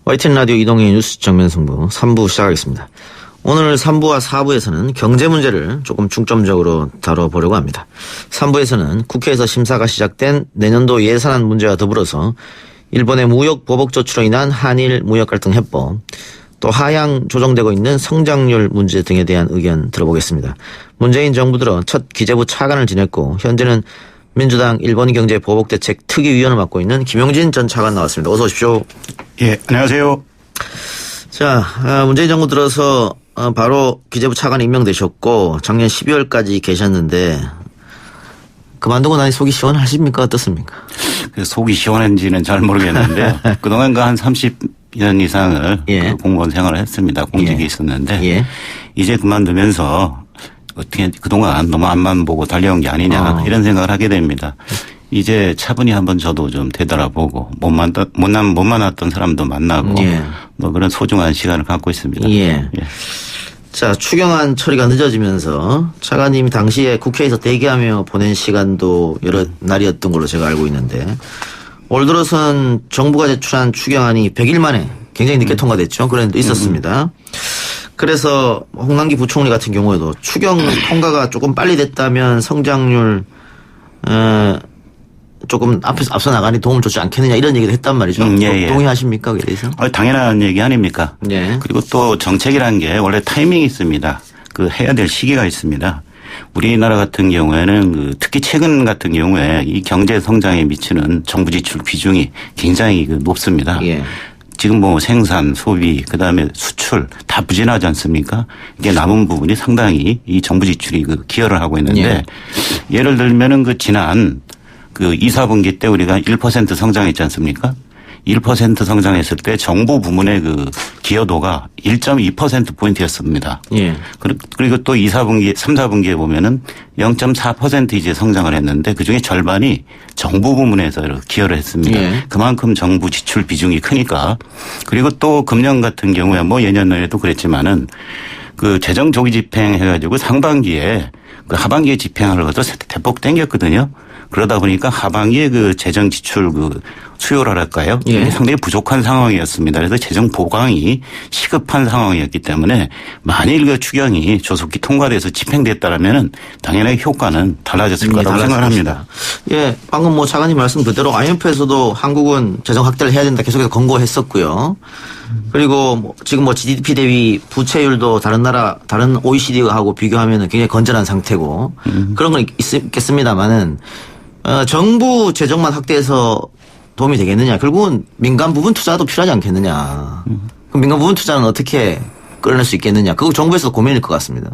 YTN 라디오 이동희 뉴스 정면 승부 3부 시작하겠습니다. 오늘 3부와 4부에서는 경제 문제를 조금 중점적으로 다뤄보려고 합니다. 3부에서는 국회에서 심사가 시작된 내년도 예산안 문제와 더불어서 일본의 무역 보복 조치로 인한 한일 무역 갈등 해법, 또 하향 조정되고 있는 성장률 문제 등에 대한 의견 들어보겠습니다. 문재인 정부 들어 첫 기재부 차관을 지냈고 현재는 민주당 일본 경제 보복 대책 특위위원을 맡고 있는 김용진 전 차관 나왔습니다. 어서 오십시오. 예, 안녕하세요. 자, 문재인 정부 들어서 바로 기재부 차관 임명되셨고 작년 12월까지 계셨는데 그만두고 나니 속이 시원하십니까? 어떻습니까? 속이 시원한지는 잘 모르겠는데 그동안 한 30년 이상을 예. 공무원 생활을 했습니다. 공직이 예. 있었는데 예. 이제 그만두면서 어떻게 그동안 너무 앞만 보고 달려온 게 아니냐 이런 생각을 하게 됩니다. 이제 차분히 한번 저도 좀 되돌아보고 못 만났던 사람도 만나고 예. 뭐 그런 소중한 시간을 갖고 있습니다. 예. 예. 자, 추경안 처리가 늦어지면서 차관님이 당시에 국회에서 대기하며 보낸 시간도 여러 날이었던 걸로 제가 알고 있는데 올 들어선 정부가 제출한 추경안이 100일 만에 굉장히 늦게 통과됐죠. 그런 일도 있었습니다. 그래서 홍남기 부총리 같은 경우에도 추경 통과가 조금 빨리 됐다면 성장률 조금 앞서 나가니 도움을 줬지 않겠느냐 이런 얘기도 했단 말이죠. 예. 동의하십니까? 그에 대해서? 당연한 얘기 아닙니까? 예. 그리고 또 정책이라는 게 원래 타이밍이 있습니다. 해야 될 시기가 있습니다. 우리나라 같은 경우에는 특히 최근 같은 경우에 이 경제 성장에 미치는 정부 지출 비중이 굉장히 높습니다. 예. 지금 생산, 소비, 그다음에 수출 다 부진하지 않습니까? 이게 남은 부분이 상당히 이 정부 지출이 기여를 하고 있는데 예. 예를 들면은 지난 2, 4분기 때 우리가 1% 성장했지 않습니까? 1% 성장했을 때 정부 부문의 기여도가 1.2%포인트였습니다. 예. 그리고 또 2, 4분기, 3, 4분기에 보면은 0.4% 이제 성장을 했는데 그 중에 절반이 정부 부문에서 기여를 했습니다. 예. 그만큼 정부 지출 비중이 크니까. 그리고 또 금년 같은 경우에 예년에도 그랬지만은 재정 조기 집행해가지고 상반기에 하반기에 집행을 거둬서 대폭 땡겼거든요. 그러다 보니까 하반기에 재정 지출 수요랄까요? 예. 이게 상당히 부족한 상황이었습니다. 그래서 재정 보강이 시급한 상황이었기 때문에 만일 추경이 조속히 통과돼서 집행됐다라면은 당연히 효과는 달라졌을 거라고 생각합니다. 예, 방금 차관님 말씀 그대로 IMF에서도 한국은 재정 확대를 해야 된다 계속해서 권고했었고요. 그리고 지금 GDP 대비 부채율도 다른 OECD하고 비교하면은 굉장히 건전한 상태고 그런 건 있겠습니다만은 정부 재정만 확대해서 도움이 되겠느냐. 결국은 민간 부분 투자도 필요하지 않겠느냐. 그럼 민간 부분 투자는 어떻게 끌어낼 수 있겠느냐. 그거 정부에서 고민일 것 같습니다.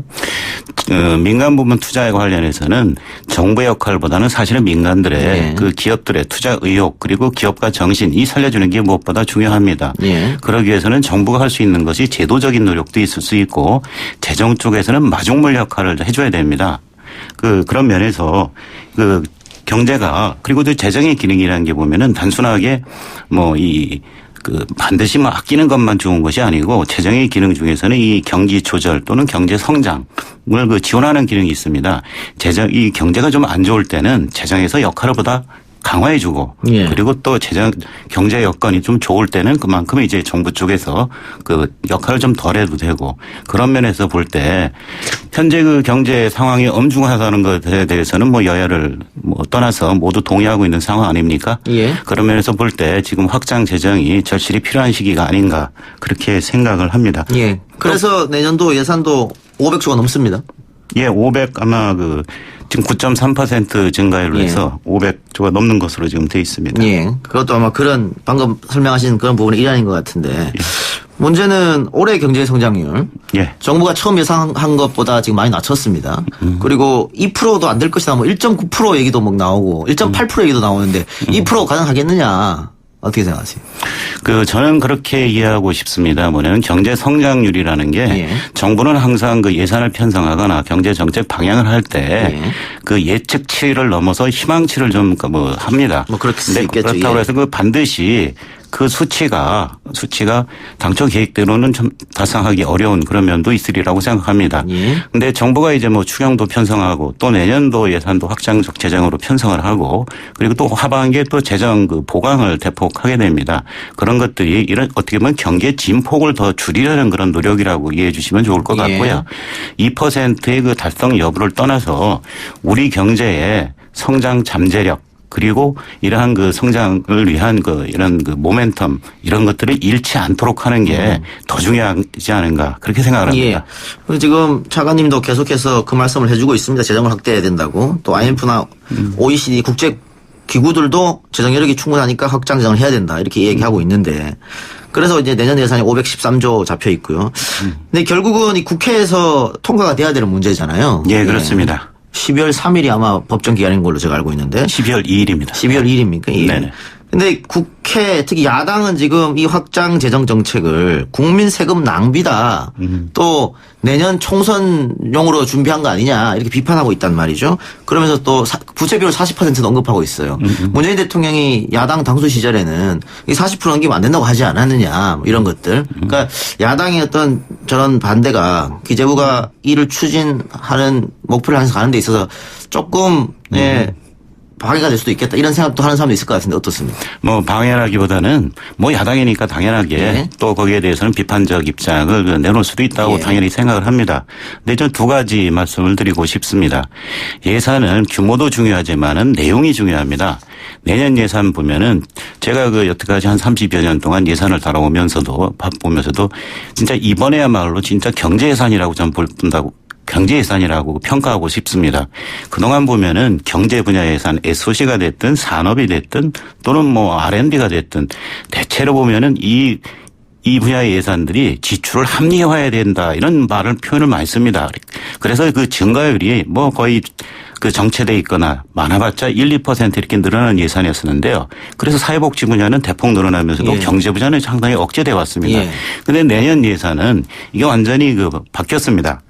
민간 부문 투자에 관련해서는 정부의 역할보다는 사실은 민간들의 예. 기업들의 투자 의욕 그리고 기업가 정신 이 살려주는 게 무엇보다 중요합니다. 예. 그러기 위해서는 정부가 할 수 있는 것이 제도적인 노력도 있을 수 있고 재정 쪽에서는 마중물 역할을 해줘야 됩니다. 그런 면에서 경제가 그리고 또 재정의 기능이라는 게 보면은 단순하게 반드시 아끼는 것만 좋은 것이 아니고 재정의 기능 중에서는 이 경기 조절 또는 경제 성장을 지원하는 기능이 있습니다. 이 경제가 좀 안 좋을 때는 재정에서 역할을 보다 강화해주고 예. 그리고 또 경제 여건이 좀 좋을 때는 그만큼 이제 정부 쪽에서 역할을 좀 덜 해도 되고 그런 면에서 볼 때 현재 경제 상황이 엄중하다는 것에 대해서는 여야를 떠나서 모두 동의하고 있는 상황 아닙니까? 예. 그런 면에서 볼 때 지금 확장 재정이 절실히 필요한 시기가 아닌가 그렇게 생각을 합니다. 예. 그래서 내년도 예산도 500조가 넘습니다. 예, 500 아마 지금 9.3% 증가율로 해서 500조가 넘는 것으로 지금 돼 있습니다. 예. 그것도 아마 방금 설명하신 그런 부분의 일환인 것 같은데. 예. 문제는 올해 경제 성장률. 예. 정부가 처음 예상한 것보다 지금 많이 낮췄습니다. 그리고 2%도 안 될 것이다. 1.9% 얘기도 나오고 1.8% 얘기도 나오는데 2% 가능하겠느냐. 어떻게 생각하세요? 저는 그렇게 이해하고 싶습니다. 뭐냐면 경제 성장률이라는 게 예. 정부는 항상 예산을 편성하거나 경제 정책 방향을 할 때 예측치를 넘어서 희망치를 좀 합니다. 그렇게 수 있겠죠. 그렇다고 해서 반드시 그 수치가 당초 계획대로는 좀 달성하기 어려운 그런 면도 있으리라고 생각합니다. 그런데 정부가 이제 뭐 추경도 편성하고 또 내년도 예산도 확장적 재정으로 편성을 하고 그리고 또 하반기에 또 재정 그 보강을 대폭 하게 됩니다. 그런 것들이 이런 어떻게 보면 경제 진폭을 더 줄이려는 그런 노력이라고 이해해 주시면 좋을 것 같고요. 2%의 그 달성 여부를 떠나서 우리 경제의 성장 잠재력 그리고 이러한 그 성장을 위한 그 이런 그 모멘텀 이런 것들을 잃지 않도록 하는 게 더 중요하지 않은가 그렇게 생각을 합니다. 예. 지금 차관님도 계속해서 그 말씀을 해주고 있습니다. 재정을 확대해야 된다고. 또 IMF나 OECD 국제 기구들도 재정 여력이 충분하니까 확장 재정을 해야 된다 이렇게 얘기하고 있는데 그래서 이제 내년 예산이 513조 잡혀 있고요. 근데 결국은 이 국회에서 통과가 돼야 되는 문제잖아요. 예, 그렇습니다. 12월 3일이 아마 법정 기한인 걸로 제가 알고 있는데. 12월 2일입니다. 12월 2일입니까? 예. 네네. 근데 국회 특히 야당은 지금 이 확장 재정 정책을 국민 세금 낭비다. 또 내년 총선용으로 준비한 거 아니냐 이렇게 비판하고 있단 말이죠. 그러면서 또 부채 비율 40%는 언급하고 있어요. 문재인 대통령이 야당 당수 시절에는 이 40% 넘기면 안 된다고 하지 않았느냐 뭐 이런 것들. 그러니까 야당의 어떤 저런 반대가 기재부가 이를 추진하는 목표를 향해서 가는 데 있어서 조금 방해가 될 수도 있겠다 이런 생각도 하는 사람도 있을 것 같은데 어떻습니까? 뭐 방해라기보다는 뭐 야당이니까 당연하게 예. 또 거기에 대해서는 비판적 입장을 내놓을 수도 있다고 예. 당연히 생각을 합니다. 근데 좀 두 가지 말씀을 드리고 싶습니다. 예산은 규모도 중요하지만은 내용이 중요합니다. 내년 예산 보면은 제가 그 여태까지 한 30여 년 동안 예산을 다뤄오면서도 보면서도 진짜 이번에야말로 진짜 경제 예산이라고 전 본다고 경제 예산이라고 평가하고 싶습니다. 그동안 보면은 경제 분야 예산 SOC가 됐든 산업이 됐든 또는 뭐 R&D가 됐든 대체로 보면은 이 분야의 예산들이 지출을 합리화해야 된다 이런 표현을 많이 씁니다. 그래서 그 증가율이 뭐 거의 그 정체돼 있거나 많아봤자 1, 2% 이렇게 늘어나는 예산이었었는데요. 그래서 사회복지 분야는 대폭 늘어나면서도 예. 경제 분야는 상당히 억제돼 왔습니다. 예. 그런데 내년 예산은 이게 완전히 그 바뀌었습니다.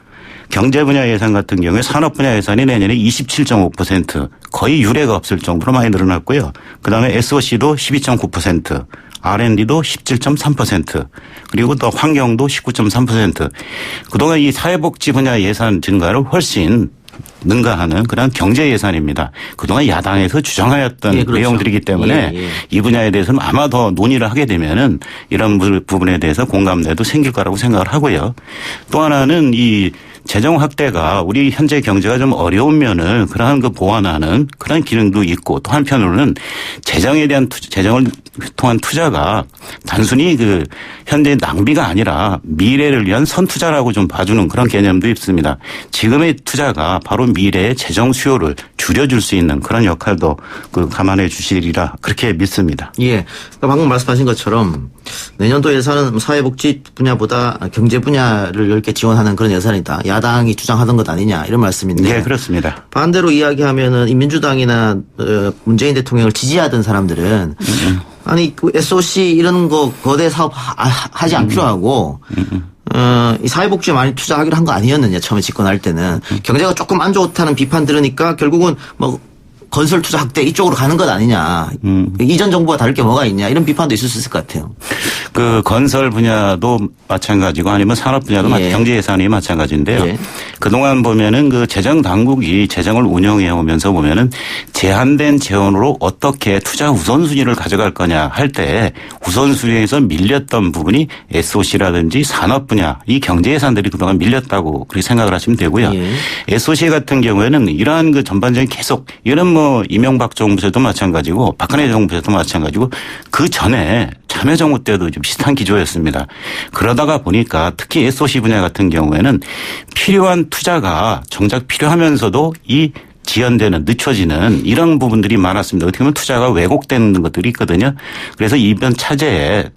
경제 분야 예산 같은 경우에 산업 분야 예산이 내년에 27.5% 거의 유례가 없을 정도로 많이 늘어났고요. 그다음에 SOC도 12.9%, R&D도 17.3%, 그리고 또 환경도 19.3%. 그동안 이 사회복지 분야 예산 증가를 훨씬 능가하는 그런 경제 예산입니다. 그동안 야당에서 주장하였던 예, 그렇죠. 내용들이기 때문에 예. 이 분야에 대해서는 아마 더 논의를 하게 되면은 이런 부분에 대해서 공감대도 생길 거라고 생각을 하고요. 또 하나는 이 재정 확대가 우리 현재 경제가 좀 어려운 면을 그러한 그 보완하는 그런 기능도 있고 또 한편으로는 재정에 대한 재정을 통한 투자가 단순히 그 현재 낭비가 아니라 미래를 위한 선투자라고 좀 봐주는 그런 개념도 있습니다. 지금의 투자가 바로 미래의 재정 수요를 줄여줄 수 있는 그런 역할도 그 감안해 주시리라 그렇게 믿습니다. 예. 그러니까 방금 말씀하신 것처럼 내년도 예산은 사회복지 분야보다 경제 분야를 넓게 지원하는 그런 예산이다. 야당이 주장하던 것 아니냐 이런 말씀인데. 네, 그렇습니다. 반대로 이야기하면은 이 민주당이나 문재인 대통령을 지지하던 사람들은 아니 그 SOC 이런 거 거대 사업 하지 않기로 하고 이 사회복지에 많이 투자하기로 한 거 아니었느냐 처음에 집권할 때는 경제가 조금 안 좋다는 비판 들으니까 결국은 뭐 건설 투자 확대 이쪽으로 가는 것 아니냐. 이전 정부와 다를 게 뭐가 있냐. 이런 비판도 있을 수 있을 것 같아요. 그 건설 분야도 마찬가지고 아니면 산업 분야도 예. 경제 예산이 마찬가지인데요. 예. 그동안 보면은 그 재정 당국이 재정을 운영해 오면서 보면은 제한된 재원으로 어떻게 투자 우선순위를 가져갈 거냐 할 때 우선순위에서 밀렸던 부분이 SOC라든지 산업 분야 이 경제 예산들이 그동안 밀렸다고 그렇게 생각을 하시면 되고요. 예. SOC 같은 경우에는 이러한 그 전반적인 계속 이런 뭐 이명박 정부 때도 마찬가지고 박근혜 정부 때도 마찬가지고 그 전에 참여정부 때도 좀 비슷한 기조였습니다. 그러다가 보니까 특히 SOC 분야 같은 경우에는 필요한 투자가 정작 필요하면서도 이 지연되는 늦춰지는 이런 부분들이 많았습니다. 어떻게 보면 투자가 왜곡되는 것들이 있거든요. 그래서 이번 차제에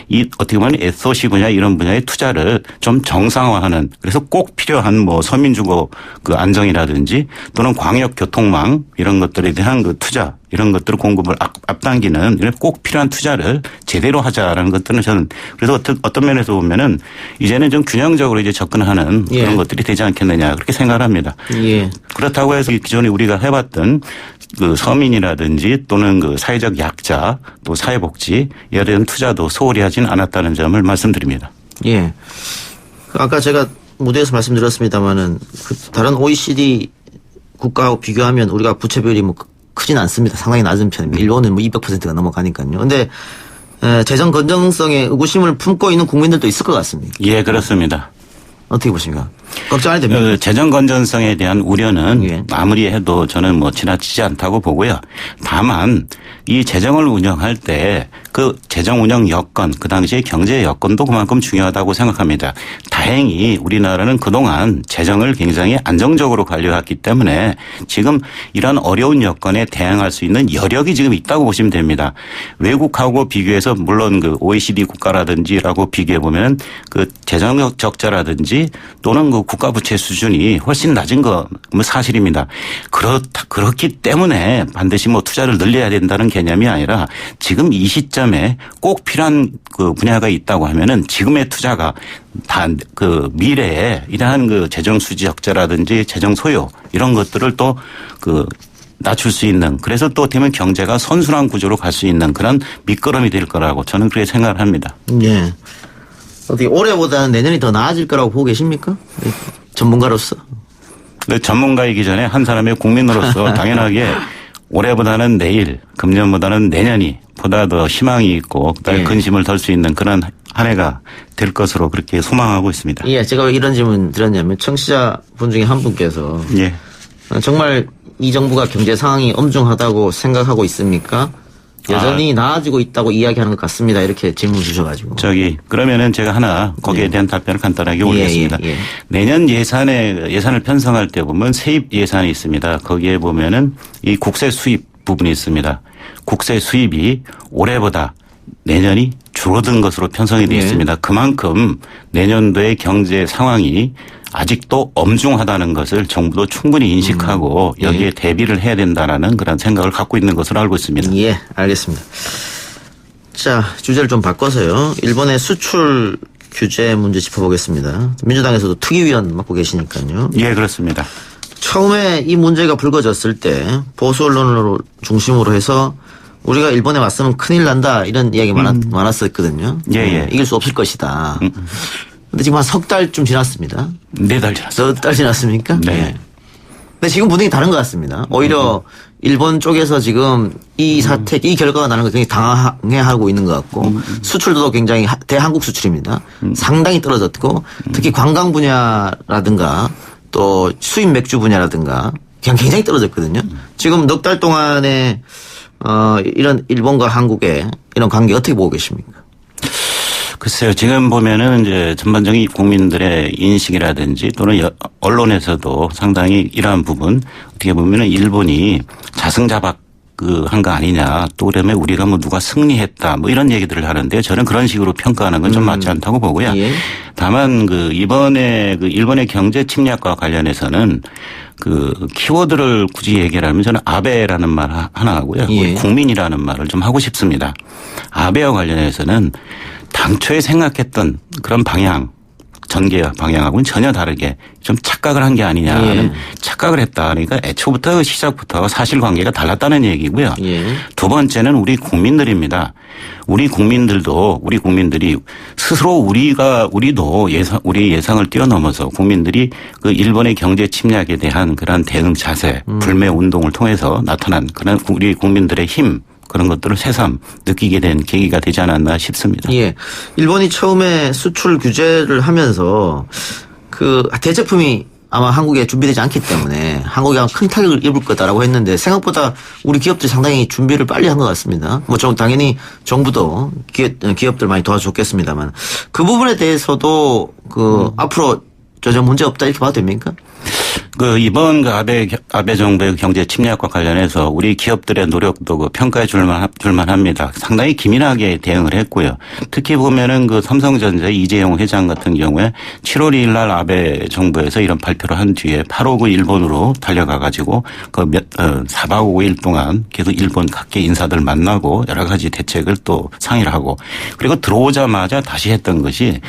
이 어떻게 보면 SOC 분야 이런 분야의 투자를 좀 정상화하는 그래서 꼭 필요한 뭐 서민주거 그 안정이라든지 또는 광역 교통망 이런 것들에 대한 그 투자 이런 것들을 공급을 앞당기는 이런 꼭 필요한 투자를 제대로 하자라는 것들은 저는 그래서 어떤 면에서 보면은 이제는 좀 균형적으로 이제 접근하는 예. 그런 것들이 되지 않겠느냐 그렇게 생각을 합니다. 예. 그렇다고 해서 기존에 우리가 해봤던 그 서민이라든지 또는 그 사회적 약자 또 사회복지 이에 대한 투자도 소홀히 하진 않았다는 점을 말씀드립니다. 예. 아까 제가 무대에서 말씀드렸습니다마는 그 다른 OECD 국가하고 비교하면 우리가 부채 비율이 뭐 크진 않습니다. 상당히 낮은 편입니다. 일본은 뭐 200%가 넘어가니까요. 근데 재정 건전성에 의구심을 품고 있는 국민들도 있을 것 같습니다. 예, 그렇습니다. 어떻게 보십니까? 걱정 안 해도 됩니까? 그 재정 건전성에 대한 우려는 예. 아무리 해도 저는 뭐 지나치지 않다고 보고요. 다만 이 재정을 운영할 때 그 재정 운영 여건, 그 당시의 경제 여건도 그만큼 중요하다고 생각합니다. 다행히 우리나라는 그동안 재정을 굉장히 안정적으로 관리해왔기 때문에 지금 이런 어려운 여건에 대응할 수 있는 여력이 지금 있다고 보시면 됩니다. 외국하고 비교해서 물론 그 OECD 국가라든지라고 비교해 보면 그 재정적 적자라든지 또는 그 국가 부채 수준이 훨씬 낮은 거 사실입니다. 그렇기 때문에 반드시 뭐 투자를 늘려야 된다는 개념이 아니라 지금 이 시점에 꼭 필요한 그 분야가 있다고 하면은 지금의 투자가 다 그 미래에 이러한 그 재정 수지 적자라든지 재정 소요 이런 것들을 또 그 낮출 수 있는, 그래서 또 어떻게 보면 경제가 선순환 구조로 갈 수 있는 그런 밑거름이 될 거라고 저는 그렇게 생각을 합니다. 예. 어떻게 올해보다는 내년이 더 나아질 거라고 보고 계십니까? 전문가로서. 전문가이기 전에 한 사람의 국민으로서 당연하게 올해보다는 내일, 금년보다는 내년이 보다 더 희망이 있고 그다음에 예. 근심을 덜 수 있는 그런 한 해가 될 것으로 그렇게 소망하고 있습니다. 예, 제가 왜 이런 질문 드렸냐면 청취자분 중에 한 분께서 예. 정말 이 정부가 경제 상황이 엄중하다고 생각하고 있습니까? 여전히 나아지고 있다고 이야기하는 것 같습니다. 이렇게 질문 주셔가지고. 그러면은 제가 하나 거기에 대한 답변을 간단하게 올리겠습니다. 예. 내년 예산을 편성할 때 보면 세입 예산이 있습니다. 거기에 보면은 이 국세 수입 부분이 있습니다. 국세 수입이 올해보다 내년이 줄어든 것으로 편성이 되어 있습니다. 그만큼 내년도의 경제 상황이 아직도 엄중하다는 것을 정부도 충분히 인식하고 여기에 대비를 해야 된다라는 그런 생각을 갖고 있는 것으로 알고 있습니다. 예, 알겠습니다. 자, 주제를 좀 바꿔서요. 일본의 수출 규제 문제 짚어보겠습니다. 민주당에서도 특위위원 맡고 계시니까요. 예, 그렇습니다. 처음에 이 문제가 불거졌을 때 보수 언론을 중심으로 해서 우리가 일본에 왔으면 큰일 난다 이런 이야기 많았었거든요. 예. 이길 수 없을 것이다. 근데 지금 한 석 달쯤 지났습니다. 4달 지났습니다. 4달 지났습니까? 네. 근데 지금 분위기 다른 것 같습니다. 오히려 일본 쪽에서 지금 이 사태, 이 결과가 나는 걸 굉장히 당황해하고 있는 것 같고 수출도 굉장히 대한국 수출입니다. 상당히 떨어졌고 특히 관광 분야라든가 또 수입 맥주 분야라든가 그냥 굉장히 떨어졌거든요. 지금 넉 달 동안에 이런 일본과 한국의 이런 관계 어떻게 보고 계십니까? 글쎄요. 지금 보면은 이제 전반적인 국민들의 인식이라든지 또는 언론에서도 상당히 이러한 부분 어떻게 보면은 일본이 자승자박 한 거 아니냐. 또 그러면 우리가 뭐 누가 승리했다. 뭐 이런 얘기들을 하는데 저는 그런 식으로 평가하는 건 좀 맞지 않다고 보고요. 예. 다만 이번에 일본의 경제 침략과 관련해서는 키워드를 굳이 얘기하면 저는 아베라는 말 하나 하고요. 예. 우리 국민이라는 말을 좀 하고 싶습니다. 아베와 관련해서는 당초에 생각했던 그런 전개 방향하고는 전혀 다르게 좀 착각을 한 게 아니냐는 착각을 했다. 그러니까 애초부터 시작부터 사실관계가 달랐다는 얘기고요. 예. 두 번째는 우리 국민들입니다. 우리 국민들이 스스로 우리도 우리 예상을 뛰어넘어서 국민들이 일본의 경제 침략에 대한 그런 대응 자세, 불매 운동을 통해서 나타난 그런 우리 국민들의 힘, 그런 것들을 새삼 느끼게 된 계기가 되지 않았나 싶습니다. 예. 일본이 처음에 수출 규제를 하면서 대제품이 아마 한국에 준비되지 않기 때문에 한국이 아마 큰 타격을 입을 거다라고 했는데 생각보다 우리 기업들이 상당히 준비를 빨리 한 것 같습니다. 뭐 당연히 정부도 기업들 많이 도와줬겠습니다만 그 부분에 대해서도 앞으로 전혀 문제 없다 이렇게 봐도 됩니까? 이번 아베 정부의 경제 침략과 관련해서 우리 기업들의 노력도 평가해 줄만합니다. 상당히 기민하게 대응을 했고요. 특히 보면은 삼성전자 이재용 회장 같은 경우에 7월 2일 날 아베 정부에서 이런 발표를 한 뒤에 바로 일본으로 달려가 가지고 4박 5일 동안 계속 일본 각계 인사들 만나고 여러 가지 대책을 또 상의를 하고 그리고 들어오자마자 다시 했던 것이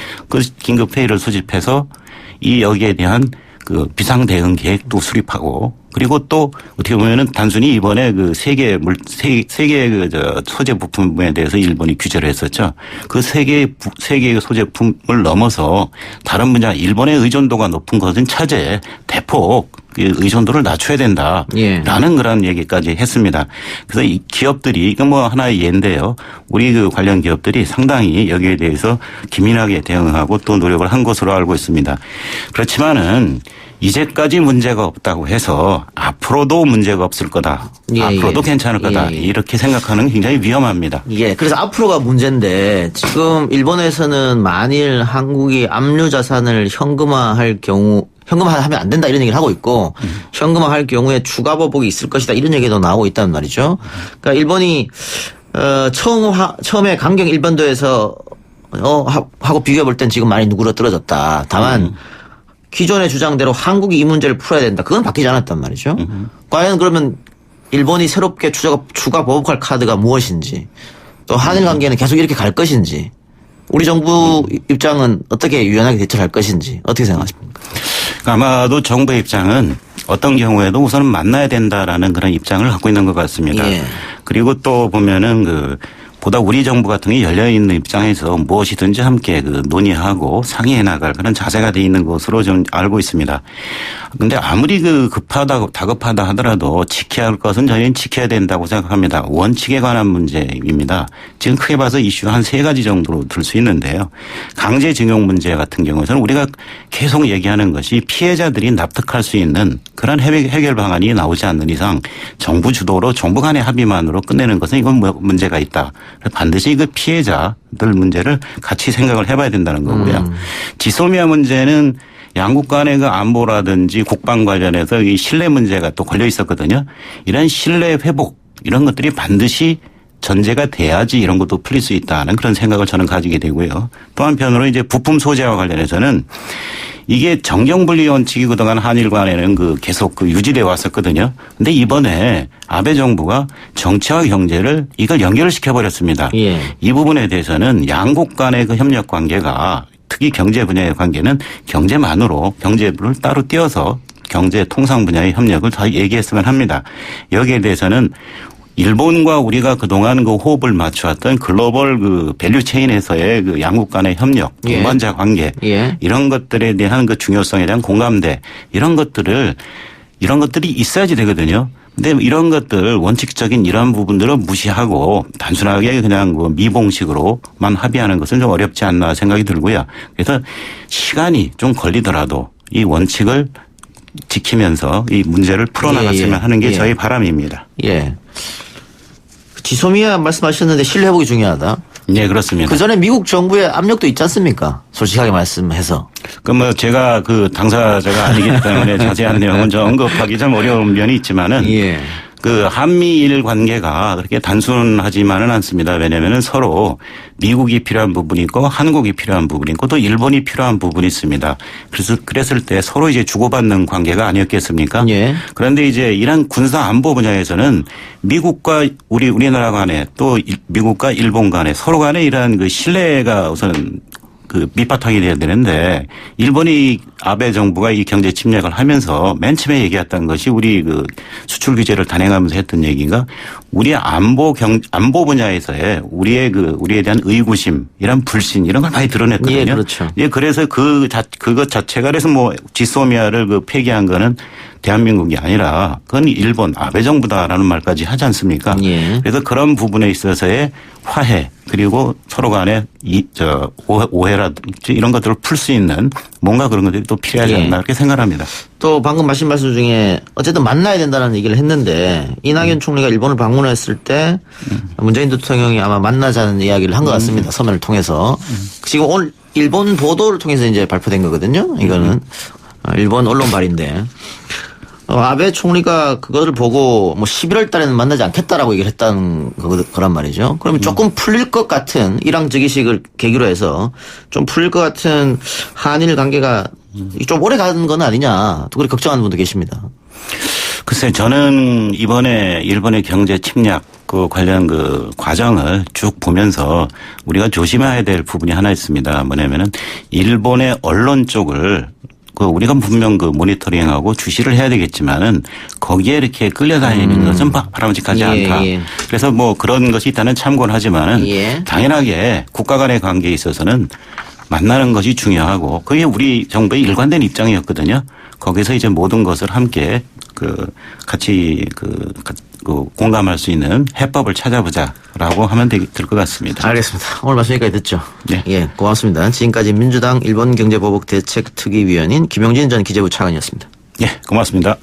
긴급 회의를 소집해서 여기에 대한 비상 대응 계획도 수립하고 그리고 또 어떻게 보면은 단순히 이번에 그 세계 그 소재 부품에 대해서 일본이 규제를 했었죠. 그 세계의 소재품을 넘어서 다른 분야 일본의 의존도가 높은 것은 차제 대폭 의존도를 낮춰야 된다라는 예. 그런 얘기까지 했습니다. 그래서 이 기업들이 이건 뭐 하나의 예인데요. 우리 그 관련 기업들이 상당히 여기에 대해서 기민하게 대응하고 또 노력을 한 것으로 알고 있습니다. 그렇지만은 이제까지 문제가 없다고 해서 앞으로도 문제가 없을 거다. 예, 앞으로도 예. 괜찮을 거다. 예, 예. 이렇게 생각하는 게 굉장히 위험합니다. 예, 그래서 앞으로가 문제인데 지금 일본에서는 만일 한국이 압류 자산을 현금화할 경우 현금화하면 안 된다 이런 얘기를 하고 있고 현금화할 경우에 추가 보복이 있을 것이다 이런 얘기도 나오고 있단 말이죠. 그러니까 일본이 처음에 강경 일본도에서 하고 비교해 볼 땐 지금 많이 누그러뜨려졌다. 다만 기존의 주장대로 한국이 이 문제를 풀어야 된다. 그건 바뀌지 않았단 말이죠. 과연 그러면 일본이 새롭게 추가 보복할 카드가 무엇인지 또 한일 관계는 계속 이렇게 갈 것인지 우리 정부 입장은 어떻게 유연하게 대처를 할 것인지 어떻게 생각하십니까? 아마도 정부의 입장은 어떤 경우에도 우선은 만나야 된다라는 그런 입장을 갖고 있는 것 같습니다. 예. 그리고 또 보면은 보다 우리 정부 같은 게 열려있는 입장에서 무엇이든지 함께 논의하고 상의해 나갈 그런 자세가 돼 있는 것으로 좀 알고 있습니다. 근데 아무리 다급하다 하더라도 지켜야 할 것은 저희는 지켜야 된다고 생각합니다. 원칙에 관한 문제입니다. 지금 크게 봐서 이슈 한 3가지 정도로 들 수 있는데요. 강제징용 문제 같은 경우에는 우리가 계속 얘기하는 것이 피해자들이 납득할 수 있는 그런 해결 방안이 나오지 않는 이상 정부 주도로 정부 간의 합의만으로 끝내는 것은 이건 문제가 있다. 반드시 그 피해자들 문제를 같이 생각을 해봐야 된다는 거고요. 지소미아 문제는 양국 간의 그 안보라든지 국방 관련해서 이 신뢰 문제가 또 걸려 있었거든요. 이런 신뢰 회복 이런 것들이 반드시 전제가 돼야지 이런 것도 풀릴 수 있다는 그런 생각을 저는 가지게 되고요. 또 한편으로 이제 부품 소재와 관련해서는 이게 정경분리 원칙이 그동안 한일 간에는 계속 유지돼 왔었거든요. 근데 이번에 아베 정부가 정치와 경제를 이걸 연결을 시켜버렸습니다. 예. 이 부분에 대해서는 양국 간의 그 협력 관계가 특히 경제 분야의 관계는 경제만으로 경제를 따로 띄어서 경제 통상 분야의 협력을 다 얘기했으면 합니다. 여기에 대해서는 일본과 우리가 그동안 호흡을 맞춰왔던 글로벌 밸류 체인에서의 양국 간의 협력, 예. 동반자 관계 예. 이런 것들에 대한 중요성에 대한 공감대 이런 것들이 있어야지 되거든요. 근데 이런 것들 원칙적인 이러한 부분들을 무시하고 단순하게 그냥 미봉식으로만 합의하는 것은 좀 어렵지 않나 생각이 들고요. 그래서 시간이 좀 걸리더라도 이 원칙을 지키면서 이 문제를 풀어나갔으면 하는 게 저희 바람입니다. 예. 지소미아 말씀하셨는데 신뢰 회복이 중요하다. 네, 그렇습니다. 그 전에 미국 정부의 압력도 있지 않습니까? 솔직하게 말씀해서. 제가 당사자가 아니기 때문에 자세한 내용은 좀 언급하기 좀 어려운 면이 있지만은. 예. 한미일 관계가 그렇게 단순하지만은 않습니다. 왜냐하면 서로 미국이 필요한 부분이 있고 한국이 필요한 부분이 있고 또 일본이 필요한 부분이 있습니다. 그랬을 때 서로 이제 주고받는 관계가 아니었겠습니까? 예. 그런데 이제 이런 군사 안보 분야에서는 미국과 우리나라 간에 또 미국과 일본 간에 서로 간에 이러한 신뢰가 우선 밑바탕이 돼야 되는데 일본이 아베 정부가 이 경제 침략을 하면서 맨 처음에 얘기했던 것이 우리 수출 규제를 단행하면서 했던 얘기가 우리 안보 분야에서의 우리에 대한 의구심 이런 불신 이런 걸 많이 드러냈거든요. 예, 그렇죠. 예, 그래서 그것 자체가 그래서 지소미아를 폐기한 거는 대한민국이 아니라 그건 일본 아베 정부다라는 말까지 하지 않습니까? 예. 그래서 그런 부분에 있어서의 화해 그리고 서로 간에 오해라든지 이런 것들을 풀 수 있는 뭔가 그런 것들이 또 필요하지 않나 그렇게 생각합니다. 또 방금 말씀 중에 어쨌든 만나야 된다는 얘기를 했는데 이낙연 총리가 일본을 방문했을 때 문재인 대통령이 아마 만나자는 이야기를 한 것 같습니다. 서면을 통해서. 지금 오늘 일본 보도를 통해서 이제 발표된 거거든요. 이거는 일본 언론발인데. 아베 총리가 그거를 보고 11월 달에는 만나지 않겠다라고 얘기를 했다는 거란 말이죠. 그러면 조금 풀릴 것 같은 이랑저기식을 계기로 해서 좀 풀릴 것 같은 한일 관계가 좀 오래 가는 건 아니냐 또 그렇게 걱정하는 분도 계십니다. 글쎄 저는 이번에 일본의 경제 침략 관련 과정을 쭉 보면서 우리가 조심해야 될 부분이 하나 있습니다. 뭐냐면은 일본의 언론 쪽을 우리가 분명 그 모니터링하고 주시를 해야 되겠지만은 거기에 이렇게 끌려다니는 것은 바람직하지 예, 않다. 예. 그래서 뭐 그런 것이 있다는 참고는 하지만은 예. 당연하게 국가 간의 관계에 있어서는 만나는 것이 중요하고 그게 우리 정부의 일관된 입장이었거든요. 거기서 이제 모든 것을 함께 같이 공감할 수 있는 해법을 찾아보자라고 하면 될 것 같습니다. 알겠습니다. 오늘 말씀 여기까지 듣죠. 네. 예, 고맙습니다. 지금까지 민주당 일본경제보복대책특위위원인 김용진 전 기재부 차관이었습니다. 예, 고맙습니다.